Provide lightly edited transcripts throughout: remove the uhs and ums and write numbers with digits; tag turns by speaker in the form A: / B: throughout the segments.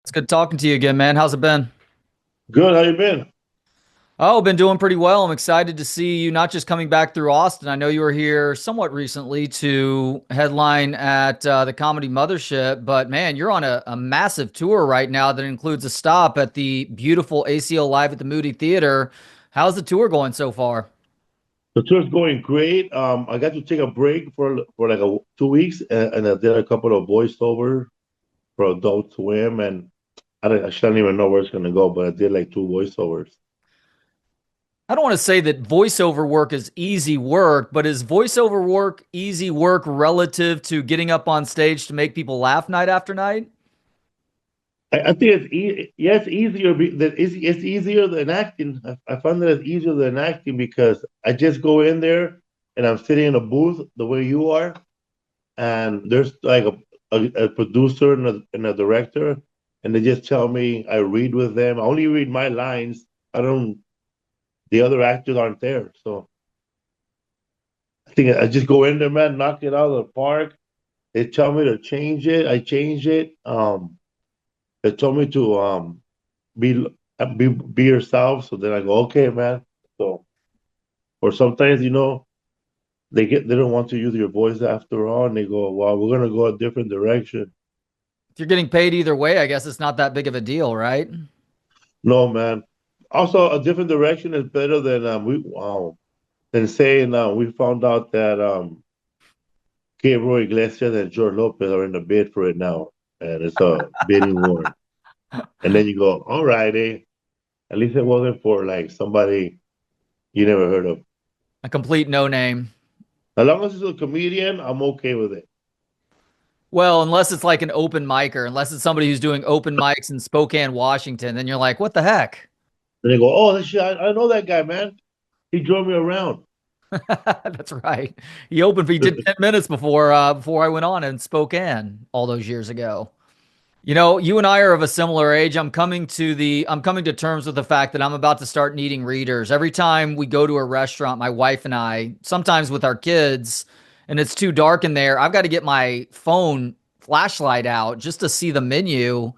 A: It's good talking to you again, man. How's it been?
B: Good. How you been?
A: Oh, been doing pretty well. I'm excited to see you not just coming back through Austin. I know you were here somewhat recently to headline at the Comedy Mothership, but man, you're on a massive tour right now that includes a stop at the beautiful ACL Live at the Moody Theater. How's the tour going so far?
B: The tour's going great. I got to take a break for like 2 weeks, and I did a couple of voiceover for Adult Swim, and I don't even know where it's gonna go, but I did like two voiceovers.
A: I don't want to say that voiceover work is easy work, but is voiceover work easy work relative to getting up on stage to make people laugh night after night?
B: I think yeah, it's easier. It's easier than acting. I found that it's easier than acting because I just go in there and I'm sitting in a booth the way you are, and there's like a producer and a director, and they just tell me I read with them. I only read my lines. I don't. The other actors aren't there, so I think I just go in there, man, knock it out of the park. They tell me to change it. I change it. They told me to be be yourself. So then I go, okay, man. So or sometimes they don't want to use your voice after all, and they go, well, we're gonna go a different direction.
A: If you're getting paid either way, I guess it's not that big of a deal, right?
B: No, man. Also, a different direction is better than saying we found out that Gabriel Iglesias and George Lopez are in the bid for it now, and it's a bidding war. And then you go, all righty. At least it wasn't for like somebody you never heard of.
A: A complete no name.
B: As long as it's a comedian, I'm okay with it.
A: Well, unless it's like an open micer, unless it's somebody who's doing open mics in Spokane, Washington, then you're like, what the heck?
B: And they go, oh, this shit, I know that guy, man. He drove me around.
A: That's right. He did 10 minutes before I went on in Spokane all those years ago. You know, you and I are of a similar age. I'm coming to terms with the fact that I'm about to start needing readers. Every time we go to a restaurant, my wife and I, sometimes with our kids, and it's too dark in there, I've got to get my phone flashlight out just to see the menu.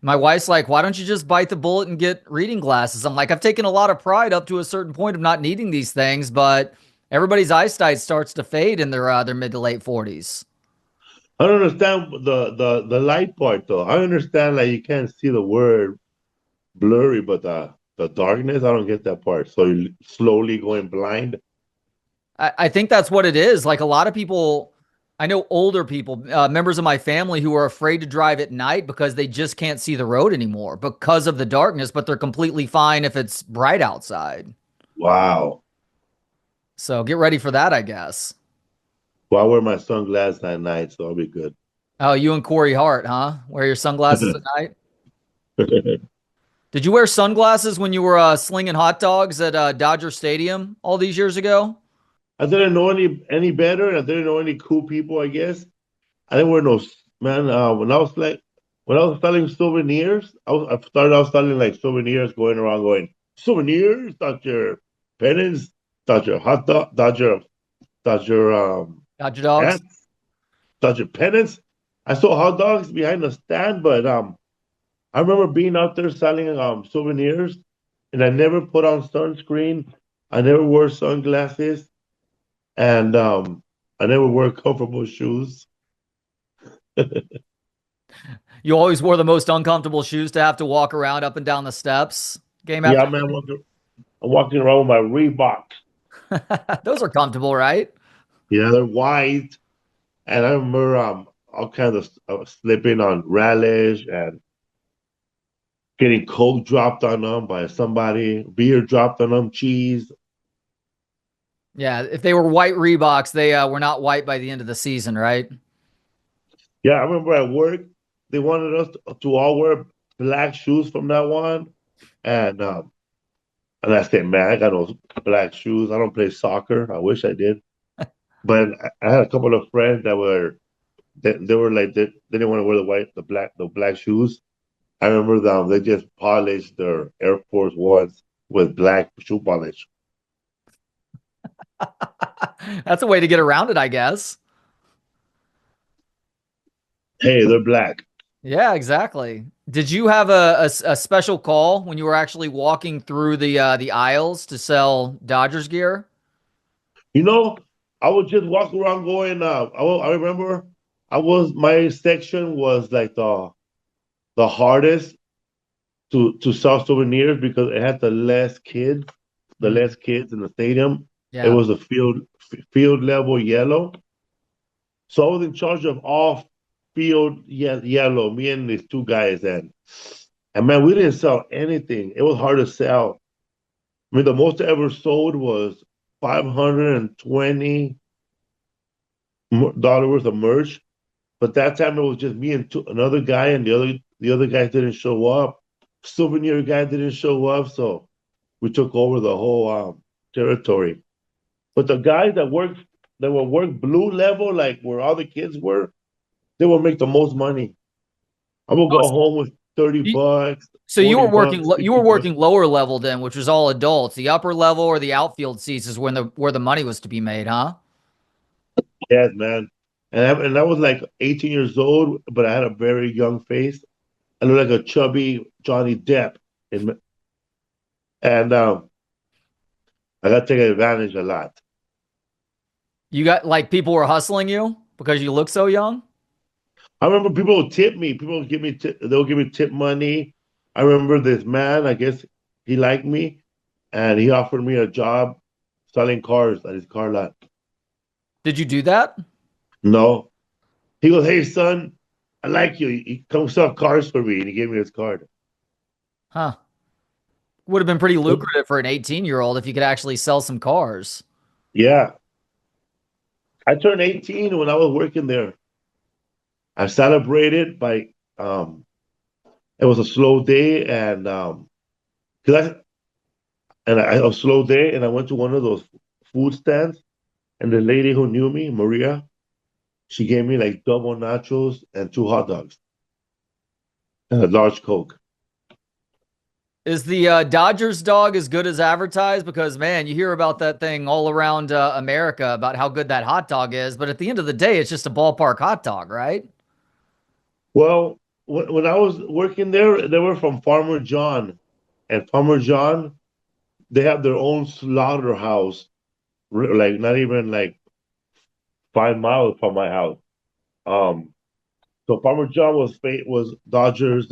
A: My wife's like, "Why don't you just bite the bullet and get reading glasses?" I'm like, "I've taken a lot of pride up to a certain point of not needing these things, but everybody's eyesight starts to fade in their mid to late 40s."
B: I don't understand the light part though. I understand like you can't see the word blurry, but the darkness, I don't get that part. So you're slowly going blind.
A: I think that's what it is. Like a lot of people, I know older people, members of my family who are afraid to drive at night because they just can't see the road anymore because of the darkness, but they're completely fine if it's bright outside.
B: Wow.
A: So get ready for that, I guess.
B: Well, I wear my sunglasses at night, so I'll be good.
A: Oh, you and Corey Hart, huh? Wear your sunglasses at night? Did you wear sunglasses when you were slinging hot dogs at Dodger Stadium all these years ago?
B: I didn't know any better. I didn't know any cool people, I guess. I didn't wear no man. When I was selling souvenirs, I started out selling like souvenirs, going around going souvenirs, Dodger pennants, Dodger hot dog, Dodger
A: Dodger dogs?
B: hats, Dodger pennants. I saw hot dogs behind the stand, but I remember being out there selling souvenirs, and I never put on sunscreen. I never wore sunglasses, and I never wore comfortable shoes.
A: You always wore the most uncomfortable shoes to have to walk around up and down the steps game
B: Yeah,
A: after
B: man, I'm walking around with my Reebok.
A: game. Those are comfortable, right?
B: Yeah, they're white, and I remember all kinds of slipping on relish and getting coke dropped on them by somebody, beer dropped on them, cheese.
A: Yeah, if they were white Reeboks, they were not white by the end of the season, right?
B: Yeah, I remember at work they wanted us to all wear black shoes from now on, and I said, man, I got no black shoes. I don't play soccer. I wish I did, but I had a couple of friends that they were like they didn't want to wear the black shoes. I remember them. They just polished their Air Force Ones with black shoe polish.
A: That's a way to get around it, I guess.
B: Hey, they're black.
A: Yeah, exactly. Did you have a special call when you were actually walking through the aisles to sell Dodgers gear?
B: You know, I would just walk around going. I remember my section was like the hardest to sell souvenirs because it had the
A: Mm,
B: less kids in the stadium. It
A: yeah.
B: was a field level yellow, so I was in charge of all yellow. Me and these two guys, and man, we didn't sell anything. It was hard to sell. I mean, the most I ever sold was $520 worth of merch. But that time it was just me and another guy, and the other guy didn't show up. Souvenir guy didn't show up, so we took over the whole territory. But the guys that will work blue level, like where all the kids were, they will make the most money. I will
A: Oh,
B: go home with 30
A: you-
B: bucks,
A: So
B: 40 bucks,
A: you
B: 50
A: were
B: bucks.
A: working lower level then, which was all adults. The upper level or the outfield seats is when the where the money was to be made, huh?
B: Yes, man. And I was like 18 years old, but I had a very young face. I looked like a chubby Johnny Depp. And I got taken advantage a lot.
A: You got like people were hustling you because you look so young.
B: I remember people would tip me. People would they'll give me tip money. I remember this man, I guess he liked me, and he offered me a job selling cars at his car lot.
A: Did you do that?
B: No. He goes, "Hey son, I like you. You come sell cars for me." And he gave me his card.
A: Huh. Would have been pretty lucrative for an 18-year-old if you could actually sell some cars.
B: Yeah. I turned 18 when I was working there. I celebrated by it was a slow day because a slow day and I went to one of those food stands and the lady who knew me, Maria, she gave me like double nachos and two hot dogs and a large Coke.
A: Is the Dodgers dog as good as advertised? Because man, you hear about that thing all around America about how good that hot dog is, but at the end of the day, it's just a ballpark hot dog, right?
B: Well, when I was working there, they were from Farmer John, and Farmer John, they have their own slaughterhouse, like not even like 5 miles from my house. Um, so Farmer John was Dodgers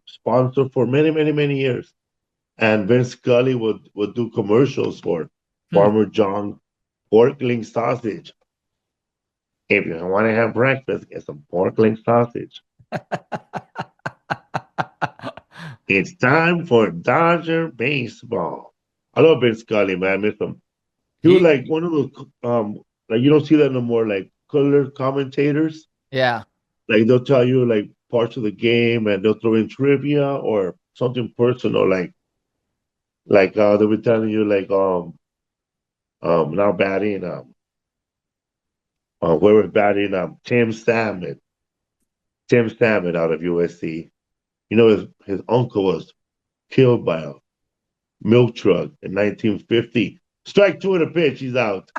B: sponsor for many years, and Vince Scully would do commercials for
A: Hmm.
B: Farmer John pork sausage. If you want to have breakfast, get some pork sausage. It's time for Dodger baseball. I love Vince Scully, man. I miss him. He was
A: He,
B: like one of those like you don't see that no more, like color commentators.
A: yeah.
B: Like they'll tell you like parts of the game and they'll throw in trivia or something personal, they'll be telling you now batting where was batting Tim Salmon out of USC. You know his uncle was killed by a milk truck in 1950. Strike two in a pitch, he's out.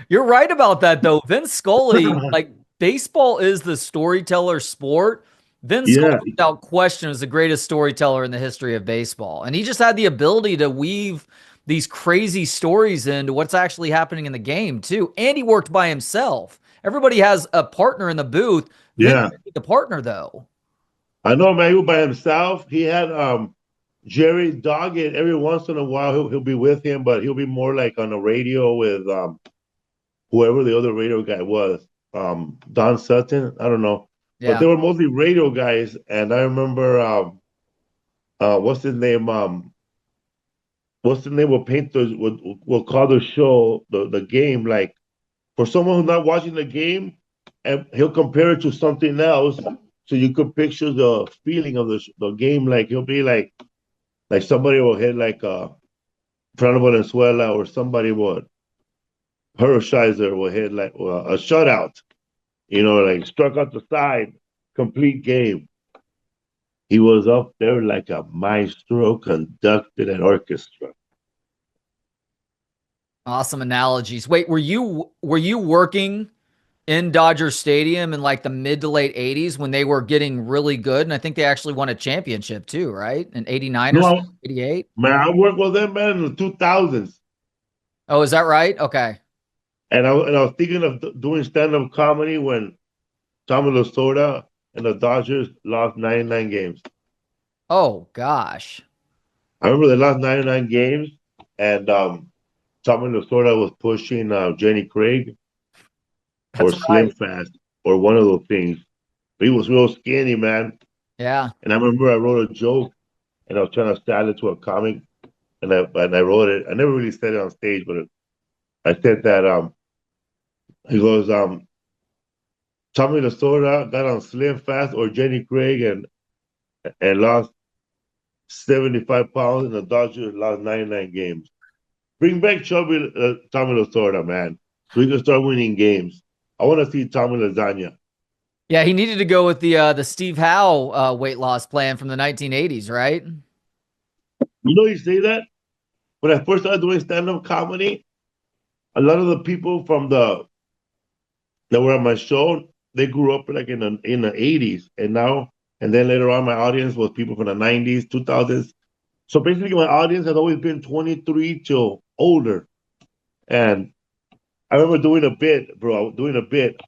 A: You're right about that though. Vince Scully, like baseball is the storyteller sport. Vince Scully,
B: Yeah,
A: without question, is the greatest storyteller in the history of baseball. And he just had the ability to weave these crazy stories into what's actually happening in the game, too. And he worked by himself. Everybody has a partner in the booth. Vince
B: yeah.
A: is the partner, though.
B: I know, man. He was by himself. He had Jerry Doggett every once in a while. He'll be with him, but he'll be more like on the radio with whoever the other radio guy was. Don Sutton. I don't know, but
A: Yeah.
B: they were mostly radio guys. And I remember what's his name? What's the name? Will paint the will call the show the game like for someone who's not watching the game, and he'll compare it to something else, so you could picture the feeling of the game. Like he'll be like somebody will hit like Fernando Valenzuela, or somebody would Hershiser will hit like a shutout. Like struck out the side, complete game. He was up there like a maestro, conducted an orchestra.
A: Awesome analogies. Wait, were you working in Dodger Stadium in like the mid to late 80s when they were getting really good. And I think they actually won a championship too, right? In 89 or
B: No,
A: 88.
B: man, I worked with them, man, in the 2000s.
A: Oh, is that right? Okay.
B: And I was thinking of doing stand-up comedy when Tommy Lasorda and the Dodgers lost 99 games.
A: Oh, gosh.
B: I remember they lost 99 games, and Tommy Lasorda was pushing Jenny Craig or
A: That's
B: Slim
A: right.
B: Fast or one of those things. But he was real skinny, man.
A: Yeah.
B: And I remember I wrote a joke, and I was trying to style it to a comic, and I wrote it. I never really said it on stage, but I said that he goes Tommy Lasorda got on Slim Fast or Jenny Craig and lost 75 pounds, and the Dodgers lost 99 games. Bring back Chubby Tommy Lasorda, man, so we can start winning games. I want to see Tommy Lasagna.
A: Yeah, he needed to go with the Steve Howe weight loss plan from the 1980s, right?
B: You know, you say that when I first started doing stand-up comedy, a lot of the people from the that were on my show, they grew up like in the 80s, and then later on, my audience was people from the 90s, 2000s. So basically, my audience has always been 23 till older. And I remember doing a bit, bro. I was doing a bit,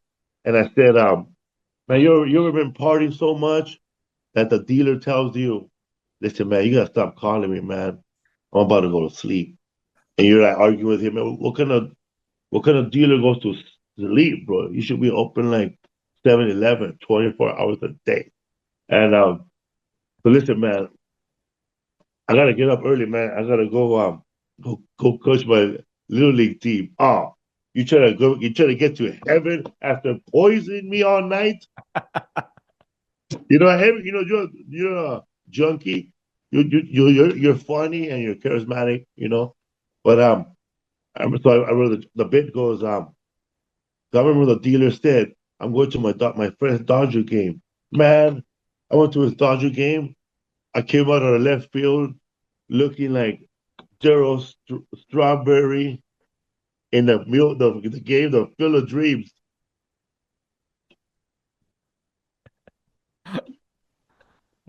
B: and I said, man, you ever been partying so much that the dealer tells you, listen, man, you gotta stop calling me, man. I'm about to go to sleep. And you're like arguing with him, man, what kind of dealer goes to sleep, bro? You should be open like 7-Eleven, 24 hours a day. And so listen, man, I gotta get up early, man. I gotta go coach my little league team. Oh, you try to get to heaven after poisoning me all night? You know, you're a junkie. You're funny and you're charismatic, you know. But I remember the bit goes so I remember the dealer said, I'm going to my friend's Dodger game. Man, I went to his Dodger game. I came out of the left field looking like Daryl Strawberry in the game, the Field of Dreams.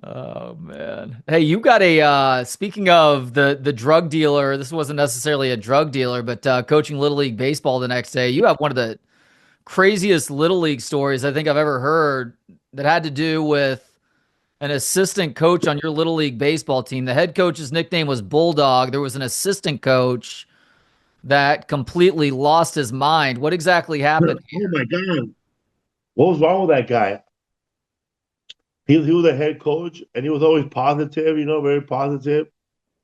A: Oh man. Hey, you got a speaking of the drug dealer, this wasn't necessarily a drug dealer, but coaching Little League baseball the next day. You have one of the craziest Little League stories I think I've ever heard that had to do with an assistant coach on your Little League baseball team. The head coach's nickname was Bulldog. There was an assistant coach that completely lost his mind. What exactly happened
B: Oh
A: here?
B: my God. What was wrong with that guy? He was a head coach and he was always positive, very positive.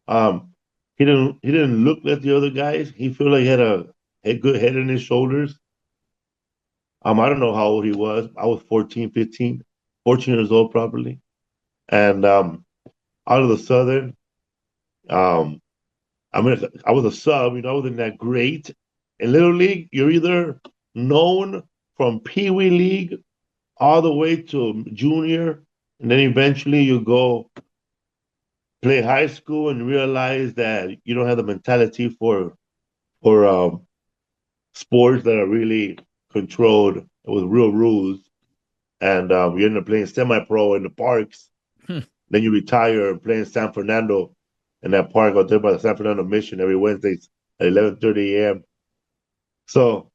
B: Um, he didn't look like the other guys. He felt like he had a good head on his shoulders. I don't know how old he was. I was 14, 15, 14 years old probably. And out of the Southern, um, I was a sub, I wasn't that great. In Little League, you're either known from Pee Wee League all the way to junior, and then eventually you go play high school and realize that you don't have the mentality for sports that are really controlled with real rules, and you end up playing semi-pro in the parks. Then you retire and play in San Fernando in that park out there by the San Fernando Mission every Wednesdays at 11:30 a.m. So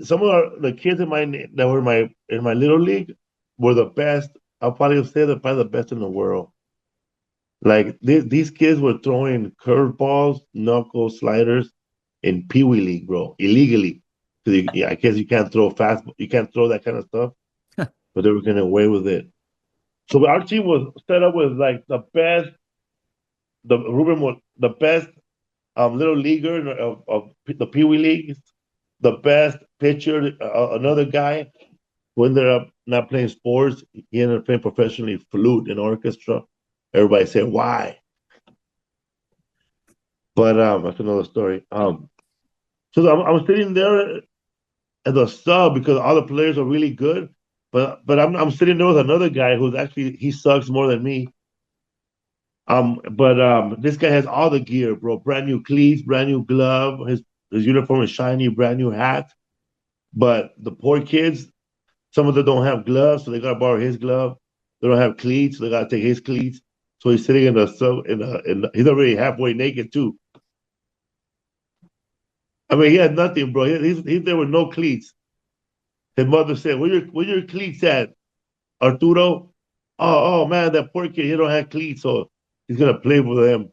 B: some of the kids that were in my little league were the best. I'll probably say they're probably the best in the world. Like these kids were throwing curveballs, knuckle sliders in Pee Wee League, bro, illegally. I guess you can't throw fast, you can't throw that kind of stuff, but they were getting away with it. So our team was set up with like Ruben was the best little leaguer of the Pee Wee leagues, the best pitcher. Another guy who ended up not playing sports, he ended up playing professionally flute in orchestra. Everybody said why, but that's another story. So I'm sitting there as a sub because all the players are really good, but I'm sitting there with another guy who's actually he sucks more than me. But this guy has all the gear, bro. Brand new cleats, brand new glove. His uniform is shiny, brand new hat. But the poor kids, some of them don't have gloves, so they gotta borrow his glove. They don't have cleats, so they gotta take his cleats. So he's sitting in a sub he's already halfway naked too. I mean, he had nothing, bro. He's there with no cleats. His mother said, "Where your cleats at, Arturo?" Oh man, that poor kid, he don't have cleats, so he's gonna play with them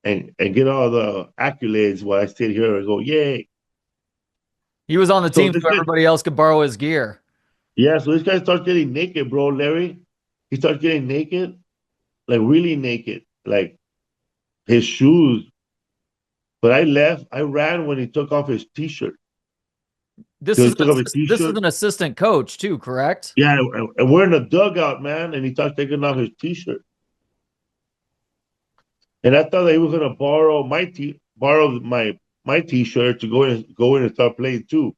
B: and get all the accolades while I sit here and go, "Yay!"
A: He was on the
B: So
A: team
B: this
A: so
B: guy,
A: everybody else could borrow his gear.
B: yeah, so this guy starts getting naked, bro, Larry. He starts getting naked, like really naked, like his shoes. But I left. I ran when he took off his t-shirt.
A: This
B: So
A: is
B: he took off his
A: this is
B: t-shirt.
A: an assistant coach too, correct?
B: Yeah, and we're in a dugout, man. And he starts taking off his t-shirt. And I thought that he was gonna borrow my t-shirt to go in and start playing too.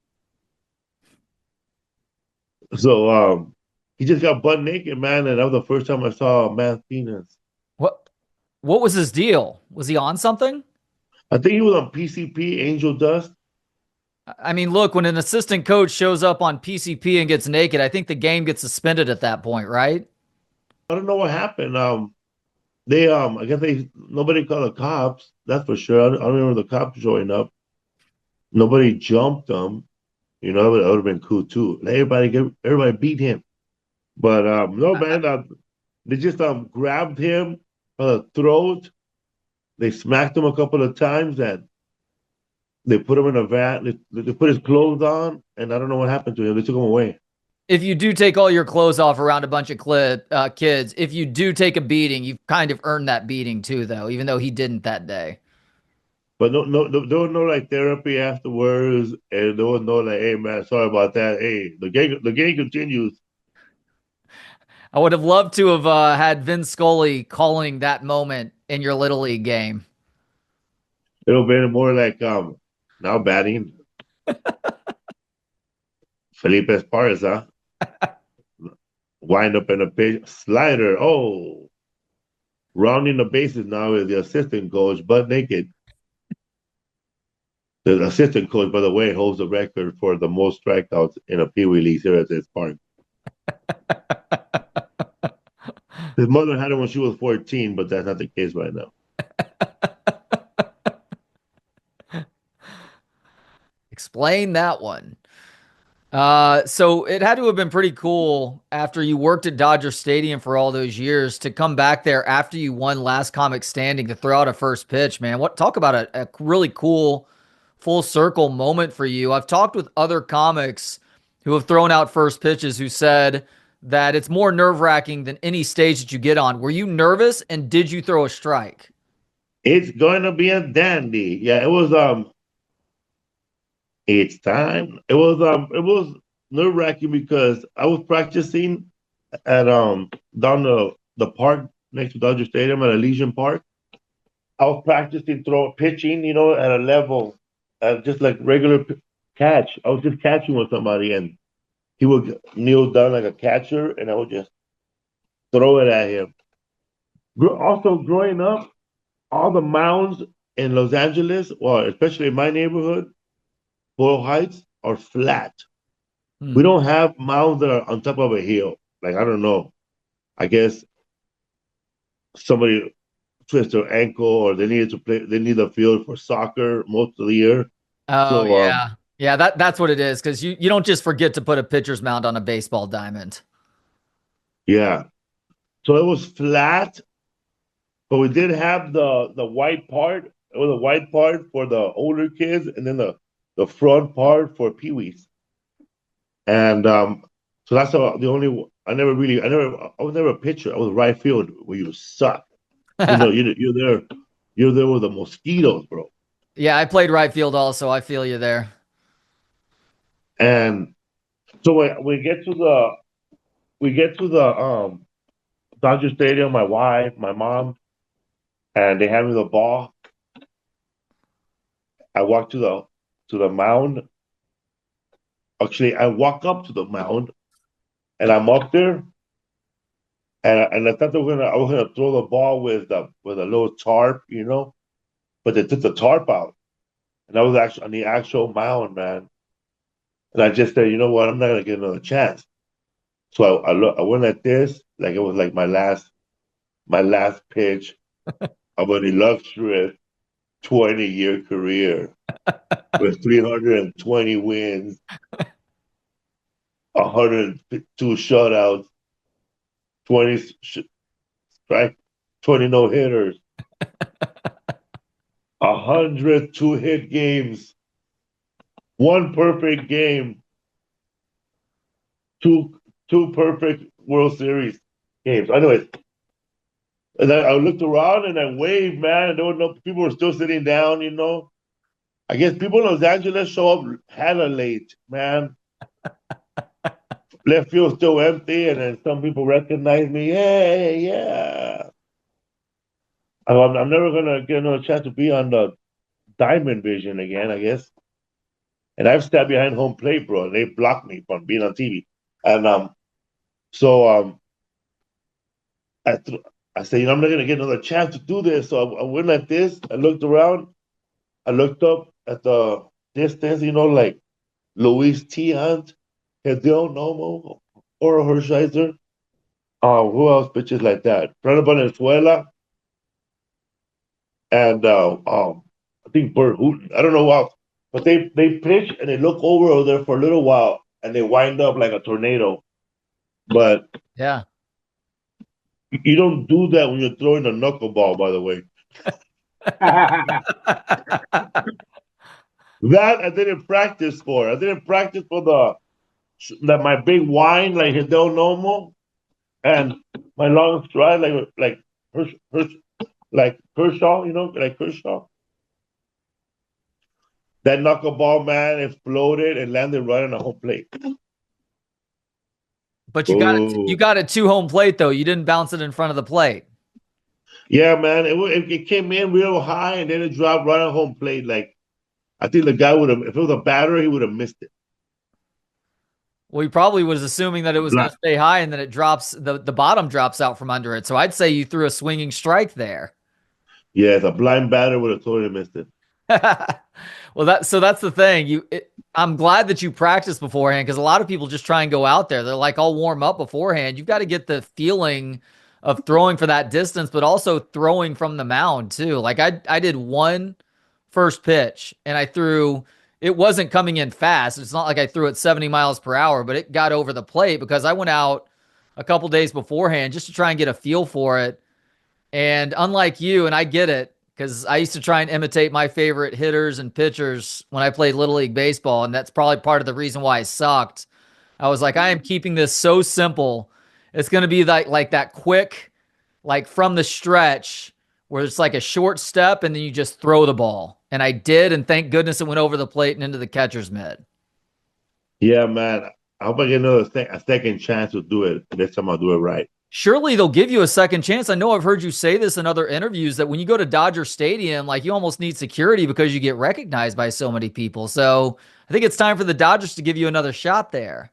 B: So he just got butt naked, man, and that was the first time I saw a man's penis.
A: What what was his deal? Was he on something?
B: I think he was on PCP, Angel Dust.
A: I mean, look, when an assistant coach shows up on PCP and gets naked, I think the game gets suspended at that point, right?
B: I don't know what happened. They I guess they nobody called the cops. That's for sure. I don't remember the cops showing up. Nobody jumped them. That would have been cool too. Let everybody beat him. But no man, they just grabbed him by the throat. They smacked him a couple of times and they put him in a vat. They put his clothes on, and I don't know what happened to him. They took him away.
A: If you do take all your clothes off around a bunch of kids, if you do take a beating, you've kind of earned that beating too, though, even though he didn't that day.
B: But no, there was no like therapy afterwards, and there was no like, hey man, sorry about that. Hey, the game continues.
A: I would have loved to have had Vince Scully calling that moment in your Little League game.
B: It'll be more like now batting Felipe Esparza wind up in a pitch slider. Oh, rounding the bases now is the assistant coach, butt naked. The assistant coach, by the way, holds the record for the most strikeouts in a Pee Wee league here at this park. His mother had him when she was 14, but that's not the case right now.
A: Explain that one. So it had to have been pretty cool after you worked at Dodger Stadium for all those years to come back there after you won Last Comic Standing to throw out a first pitch, man. What talk about a really cool full circle moment for you. I've talked with other comics who have thrown out first pitches who said that it's more nerve-wracking than any stage that you get on. Were you nervous and did you throw a strike?
B: It's going to be a dandy. Yeah, it was it's time. It was nerve wracking because I was practicing at down the park next to Dodger Stadium at Elysian Park. I was practicing throw pitching, at a level, just like regular catch. I was just catching with somebody, and he would kneel down like a catcher, and I would just throw it at him. Also, growing up, all the mounds in Los Angeles, or especially in my neighborhood, Boyle Heights, are flat. We
A: Hmm.
B: don't have mounds that are on top of a hill. Like I don't know. I guess somebody twist their ankle or they needed to play. They need a field for soccer most of the year.
A: Oh
B: So
A: yeah. Yeah, that's what it is because you don't just forget to put a pitcher's mound on a baseball diamond.
B: yeah. So it was flat, but we did have the white part. It was a white part for the older kids, and then the front part for peewees. And so that's the only. I was never a pitcher. I was right field where you suck. You're there with the mosquitoes, bro.
A: Yeah, I played right field also. I feel you there.
B: And so we get to the Dodger Stadium. My wife, my mom, and they hand me the ball. I walk to the mound. Actually, I walk up to the mound, and I'm up there, and I thought I was gonna throw the ball with a little tarp, but they took the tarp out, and I was actually on the actual mound, man. And I just said, you know what? I'm not gonna get another chance. So I went like this, like it was like my last pitch of an illustrious 20-year career with 320 wins, 102 shutouts, 20 strike, 20 no hitters, 102 hit games, one perfect game, two two perfect World Series games. Anyways, and I looked around and I waved, man. And there were no people were still sitting down, you know. I guess people in Los Angeles show up hella late, man. Left field still empty, and then some people recognize me. Hey, yeah. I'm never gonna get another chance to be on the Diamond Vision again, I guess. And I've sat behind home plate, bro, and they blocked me from being on TV. And so I th- I said, you know, I'm not gonna get another chance to do this. So I went like this. I looked around. I looked up at the distance, you know, like Luis T. Hunt, Hideo Nomo, Oro Hershiser. Who else pitches like that? Fernando Valenzuela and I think Bert Hooton. I don't know who else, but they pitch and they look over there for a little while and they wind up like a tornado. But
A: Yeah.
B: you don't do that when you're throwing a knuckleball. By the way, that I didn't practice for. I didn't practice for that my big whine like Hideo Nomo and my long stride like Hirsch, like Kershaw, you know, like Kershaw. That knuckleball, man, exploded and landed right on the home plate.
A: But you
B: Oh,
A: got it to home plate though. You didn't bounce it in front of the plate.
B: yeah, man. It came in real high and then it dropped right on home plate. Like I think the guy would have, if it was a batter, he would have missed it.
A: Well, he probably was assuming that it was going
B: Black.
A: to stay high and then it drops the bottom drops out from under it. So I'd say you threw a swinging strike there.
B: Yeah, the blind batter would have totally missed it.
A: Well, that's the thing. I'm glad that you practiced beforehand because a lot of people just try and go out there. They're like, I'll warm up beforehand. You've got to get the feeling of throwing for that distance, but also throwing from the mound too. Like I did one first pitch and I threw. It wasn't coming in fast. It's not like I threw it 70 miles per hour, but it got over the plate because I went out a couple days beforehand just to try and get a feel for it. And unlike you, and I get it, because I used to try and imitate my favorite hitters and pitchers when I played Little League Baseball, and that's probably part of the reason why I sucked. I was like, I am keeping this so simple. It's going to be like that quick, like from the stretch, where it's like a short step and then you just throw the ball. And I did, and thank goodness it went over the plate and into the catcher's mitt.
B: Yeah, man. I hope I get a second chance to do it. Next time I'll do it right.
A: Surely they'll give you a second chance. I know I've heard you say this in other interviews that when you go to Dodger Stadium, like you almost need security because you get recognized by so many people. So I think it's time for the Dodgers to give you another shot there.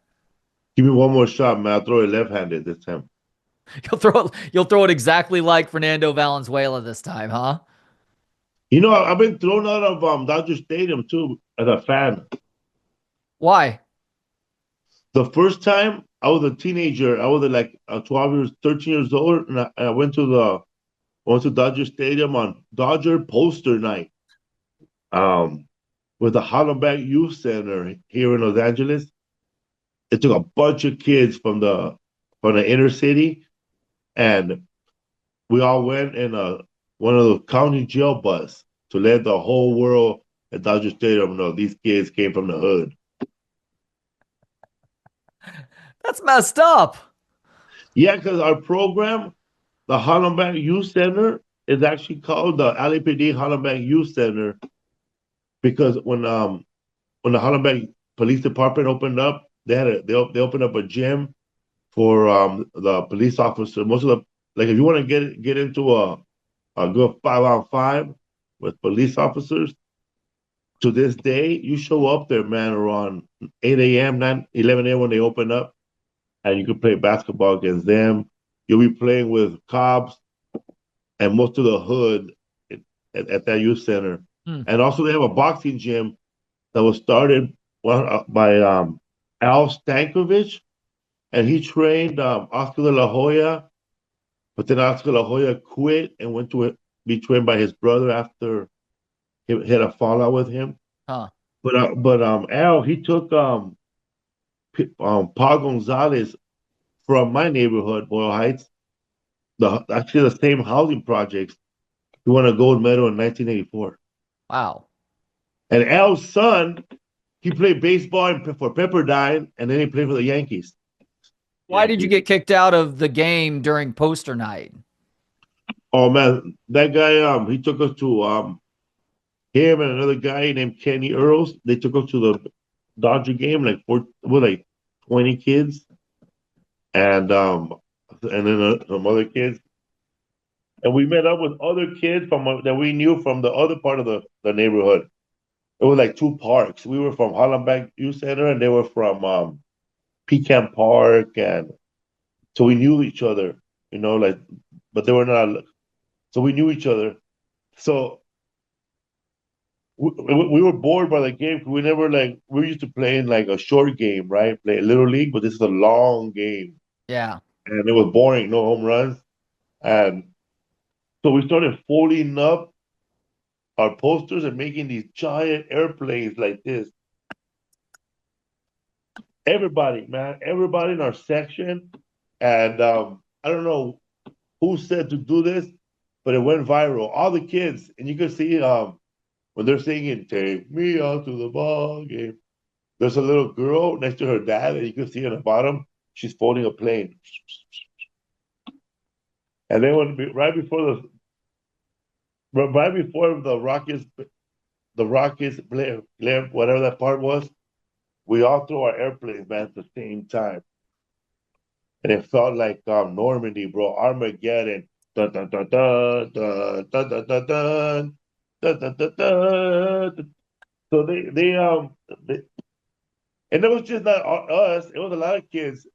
B: Give me one more shot, man. I'll throw it left-handed this time.
A: You'll throw it exactly like Fernando Valenzuela this time, huh?
B: You know, I've been thrown out of Dodger Stadium too as a fan.
A: Why?
B: The first time I was a teenager, I was like 12 years, 13 years old, and I went to Dodger Stadium on Dodger poster night. Um, with the Hollenbeck Youth Center here in Los Angeles. It took a bunch of kids from the inner city, and we all went in one of the county jail bus to let the whole world at Dodger Stadium know these kids came from the hood.
A: That's messed up.
B: Yeah, because our program, the Hollenbeck Youth Center, is actually called the LAPD Hollenbeck Youth Center because when the Hollenbeck Police Department opened up, they opened up a gym for the police officer. Most of the like, if you want to get into a good 5-on-5 with police officers, to this day, you show up there, man, around 8 a.m., 11 a.m. when they open up, and you can play basketball against them. You'll be playing with cops and most of the hood at that youth center.
A: Hmm.
B: And also, they have a boxing gym that was started by Al Stankovic, and he trained Oscar de la Hoya, but then Oscar de la Hoya quit and went to be trained by his brother after he had a fallout with him.
A: Huh.
B: But Al, he took Paul Gonzalez from my neighborhood, Boyle Heights, actually the same housing projects. He won a gold medal in 1984.
A: Wow.
B: And Al's son, he played baseball for Pepperdine, and then he played for the Yankees.
A: Why did you
B: Yankees.
A: get kicked out of the game during poster night?
B: Oh man, that guy, he took us to him and another guy named Kenny Earls. They took us to the Dodger game, like with like 20 kids, and then some other kids. And we met up with other kids from that we knew from the other part of the neighborhood. It was like two parks. We were from Hollenbeck Youth Center, and they were from Pecan Park, and so we knew each other, like, but they were not. So we knew each other. So we were bored by the game. We never like we were used to playing like a short game, right? Play a little league, but this is a long game,
A: Yeah.
B: and it was boring. No home runs, and so we started folding up our posters and making these giant airplanes like this. Everybody, man, everybody in our section, and I don't know who said to do this, but it went viral. All the kids, and you can see when they're singing "Take Me Out to the Ball Game." There's a little girl next to her dad, and you can see on the bottom she's folding a plane. And then right before the Rockets play, whatever that part was, we all threw our airplanes, man, at the same time, and it felt like Normandy, bro, Armageddon. Dun, dun, dun, dun, dun, dun, dun, dun, dun, dun, dun, dun, dun. So they and it was just not us. It was a lot of kids.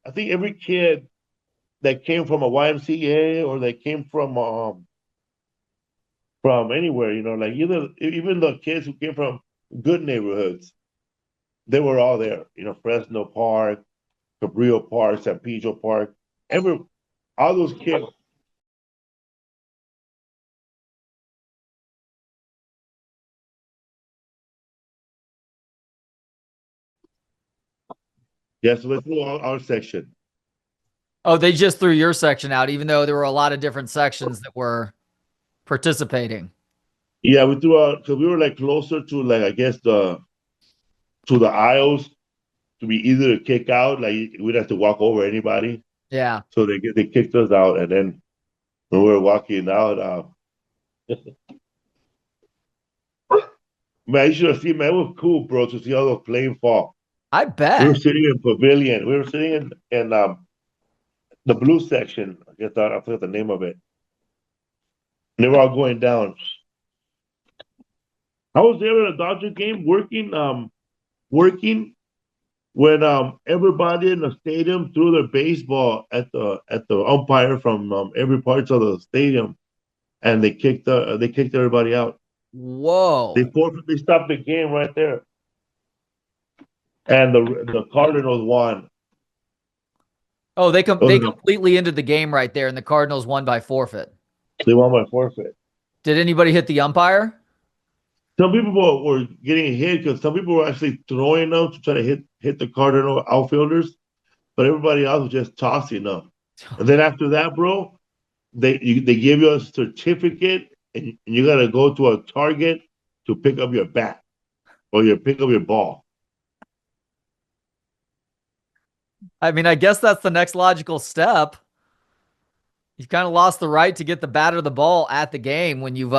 B: I think every kid that came from a YMCA or that came from anywhere, like either even the kids who came from good neighborhoods, they were all there. Fresno Park, Cabrillo Park, San Pedro Park, every all those kids. Yes, so let's do our section.
A: Oh, they just threw your section out, even though there were a lot of different sections that were participating.
B: Yeah, we threw out because we were like closer to like I guess the aisles to be easier to kick out. Like we'd have to walk over anybody,
A: Yeah.
B: so they kicked us out, and then when we were walking out, man, you should have seen, man, it was cool, bro, to see all those planes fall.
A: I
B: We were
A: bet.
B: sitting in pavilion. We were sitting in the blue section. I guess I forgot the name of it. And they were all going down. I was there at a Dodger game working when everybody in the stadium threw their baseball at the umpire from every parts of the stadium, and they kicked everybody out. They
A: Whoa.
B: forfeit. They stopped the game right there, and the Cardinals won.
A: Oh,
B: It
A: they
B: was
A: completely ended the game right there, and the Cardinals won by forfeit.
B: they won by forfeit.
A: Did anybody hit the umpire?
B: Some people were getting hit because some people were actually throwing them to try to hit the Cardinal outfielders, but everybody else was just tossing them. And then after that, bro, they give you a certificate, and you got to go to a Target to pick up your bat or you pick up your ball.
A: I mean, I guess that's the next logical step. You've kind of lost the right to get the bat or the ball at the game when you've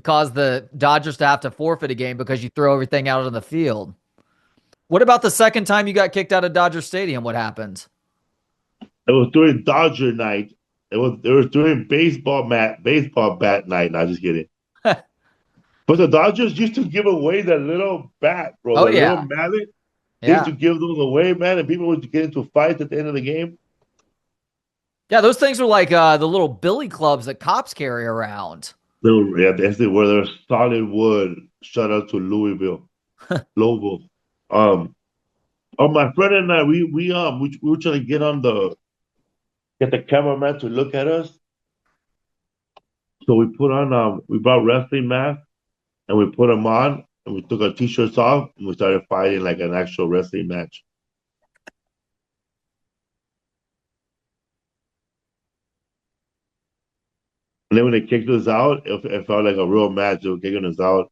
A: caused the Dodgers to have to forfeit a game because you throw everything out on the field. What about the second time you got kicked out of Dodger Stadium? What happened?
B: It was during Dodger night. It was during baseball bat night. Not just kidding. But the Dodgers used to give away that little bat, bro,
A: Oh
B: that little
A: yeah.
B: mallet. They used
A: Yeah.
B: to give those away, man, and people would get into fights at the end of the game.
A: Yeah, those things are like the little billy clubs that cops carry around.
B: Yeah, they were solid wood. Shout out to Louisville, Louisville. Um, my friend and I, we were trying to get the cameraman to look at us. So we brought wrestling masks and we put them on and we took our t-shirts off and we started fighting like an actual wrestling match. And then when they kicked us out, it felt like a real match. They were kicking us out.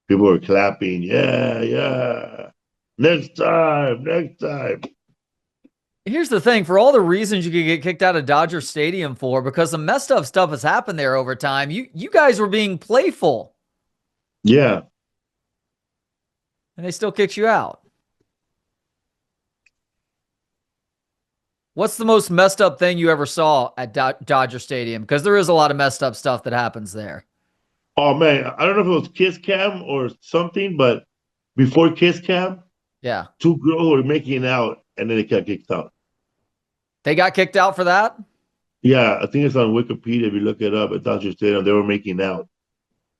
B: People were clapping. Yeah, yeah. Next time, next time.
A: Here's the thing, for all the reasons you could get kicked out of Dodger Stadium for, because some messed up stuff has happened there over time, you guys were being playful
B: Yeah.
A: and they still kicked you out. What's the most messed up thing you ever saw at Dodger Stadium? Because there is a lot of messed up stuff that happens there.
B: Oh man, I don't know if it was Kiss Cam or something, but before Kiss Cam,
A: Yeah.
B: two girls were making out and then they got kicked out.
A: They got kicked out for that?
B: Yeah, I think it's on Wikipedia if you look it up at Dodger Stadium. They were making out.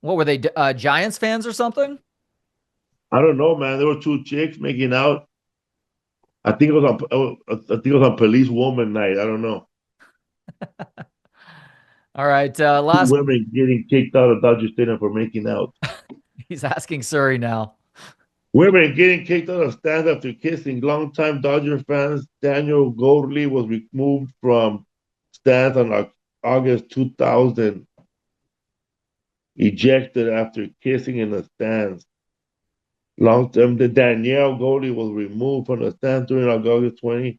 A: What were they, Giants fans or something?
B: I don't know, man. There were two chicks making out. I think it was on Police Woman Night. I don't know.
A: All right.
B: Two
A: Last,
B: women getting kicked out of Dodger Stadium for making out.
A: he's asking Surrey now.
B: Women getting kicked out of stands after kissing. Longtime Dodger fans Daniel Goldley was removed from stands on August 2000, ejected after kissing in the stands. Long term, the Danielle Goldie was removed from the stands during August 20.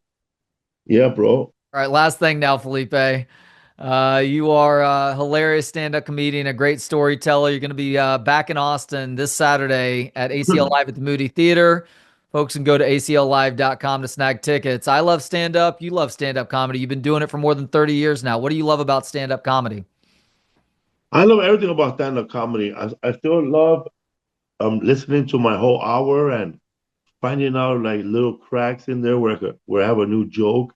B: Yeah, bro.
A: All right. Last thing now, Felipe. You are a hilarious stand-up comedian, a great storyteller. You're going to be back in Austin this Saturday at ACL Live at the Moody Theater. Folks can go to acllive.com to snag tickets. I love stand-up. You love stand-up comedy. You've been doing it for more than 30 years now. What do you love about stand-up comedy?
B: I love everything about stand-up comedy. I still love listening to my whole hour and finding out like little cracks in there where I have a new joke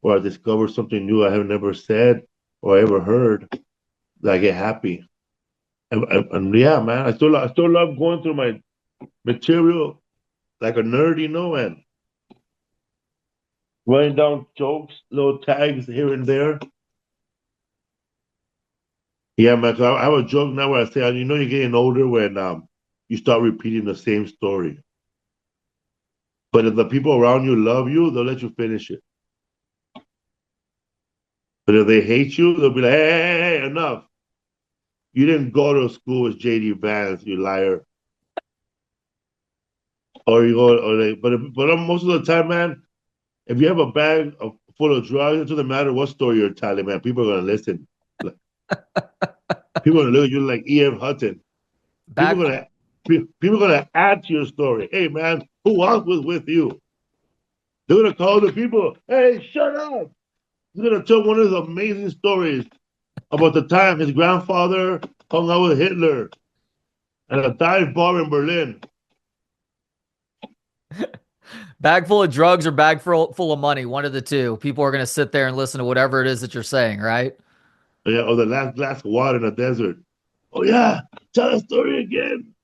B: or I discover something new I have never said or ever heard. That I get happy. And yeah, man, I still love going through my material like a nerd, and writing down jokes, little tags here and there. Yeah, man. 'Cause I have a joke now where I say, you're getting older when you start repeating the same story. But if the people around you love you, they'll let you finish it. But if they hate you, they'll be like, hey, enough. You didn't go to school with JD Vance, you liar. Or you go, or they, but most of the time, man, if you have a full of drugs, it doesn't matter what story you're telling, man. People are gonna listen. Like, people are gonna look at you like E.F. Hutton. People
A: Back,
B: are gonna people are gonna add to your story. Hey, man, who else was with you? They're gonna call the people. Hey, shut up! He's gonna tell one of his amazing stories about the time his grandfather hung out with Hitler at a dive bar in Berlin.
A: bag full of drugs or full of money, one of the two. People are going to sit there and listen to whatever it is that you're saying, right?
B: Yeah, or the last glass of water in the desert. Oh yeah, tell the story again.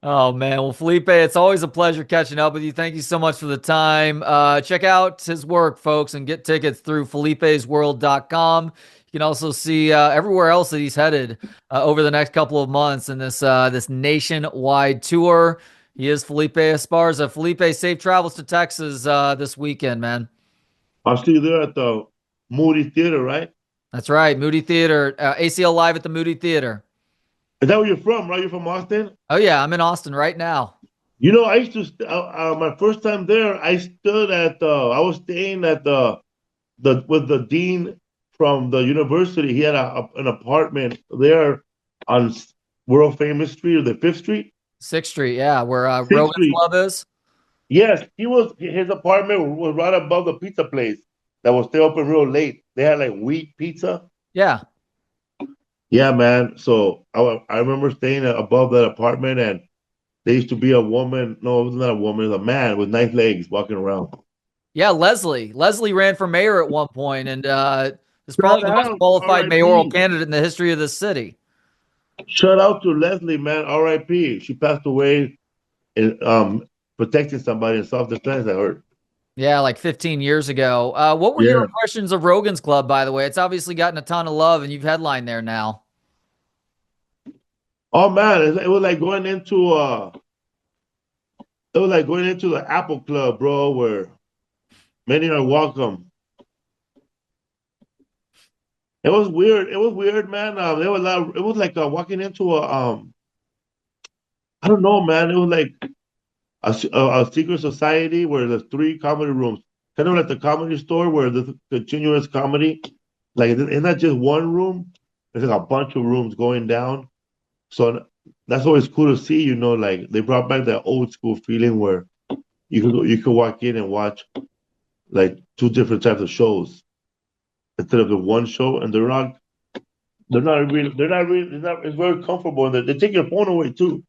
A: Oh man, well Felipe, it's always a pleasure catching up with you. Thank you so much for the time. Check out his work, folks, and get tickets through felipesworld.com. You can also see everywhere else that he's headed over the next couple of months in this nationwide tour. He is Felipe Esparza. Felipe, safe travels to Texas this weekend, man.
B: I'll see you there at the Moody Theater, right?
A: That's right, Moody Theater, ACL Live at the Moody Theater.
B: Is that where you're from, right? You're from Austin?
A: Oh yeah, I'm in Austin right now.
B: I used to, my first time there, I was staying at with the dean from the university. He had an apartment there on world famous street, or the Fifth Street.
A: Sixth Street, yeah, where
B: Sixth
A: Rogan's
B: Street.
A: Club is.
B: Yes, his apartment was right above the pizza place that was still open real late. They had like wheat pizza.
A: Yeah.
B: Yeah, man. So I remember staying above that apartment, and there used to be a woman. No, it was not a woman. It was a man with nice legs walking around.
A: Yeah, Leslie. Leslie ran for mayor at one point and is
B: Shout
A: probably the most
B: out,
A: qualified mayoral
B: R.I.P.
A: candidate in the history of this city.
B: Shout out to Leslie, man. R.I.P. She passed away protecting somebody in self defense. I heard.
A: Yeah, like 15 years ago. What were your
B: Yeah.
A: impressions of Rogan's Club, by the way? It's obviously gotten a ton of love, and you've headlined there now.
B: Oh man, it was like going into it was like going into the Apple Club, bro, where many are welcome. It was weird. It was weird, man. There was a lot. It was like walking into a I don't know, man. It was like a secret society where there's three comedy rooms, kind of like the Comedy Store where there's continuous comedy. Like it's not just one room. There's like a bunch of rooms going down. So that's always cool to see. Like they brought back that old school feeling where you could walk in and watch like two different types of shows instead of the one show, and they're not. It's very comfortable, and they take your phone away too.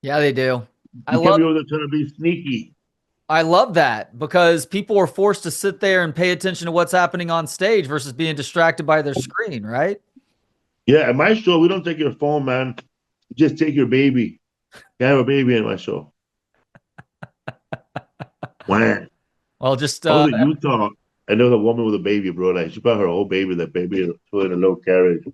A: Yeah, they do. I
B: You can't
A: love
B: be able to try to be sneaky.
A: I love that because people are forced to sit there and pay attention to what's happening on stage versus being distracted by their screen, right?
B: Yeah, at my show, we don't take your phone, man. Just take your baby. I have a baby in my show. Wow.
A: Well, just
B: I was in Utah, and there was a woman with a baby, bro. Like she brought her whole baby, that baby, in a little carriage.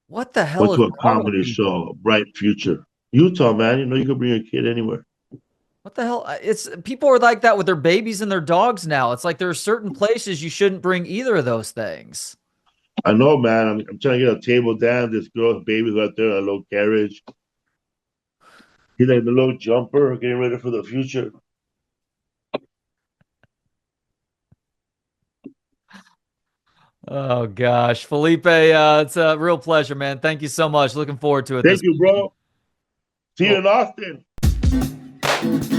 A: what the hell
B: Went
A: is
B: to a
A: wrong with
B: comedy
A: people?
B: show, Bright Future. Utah, man. You could bring your kid anywhere.
A: What the hell? It's people are like that with their babies and their dogs now. It's like there are certain places you shouldn't bring either of those things.
B: I know, man. I'm trying to get a table down. This girl's baby's right there in a little carriage. He's like the little jumper, getting ready for the future.
A: Oh gosh, Felipe, it's a real pleasure, man. Thank you so much. Looking forward to it this
B: Thank you,
A: weekend.
B: bro. See you
A: Cool.
B: in Austin.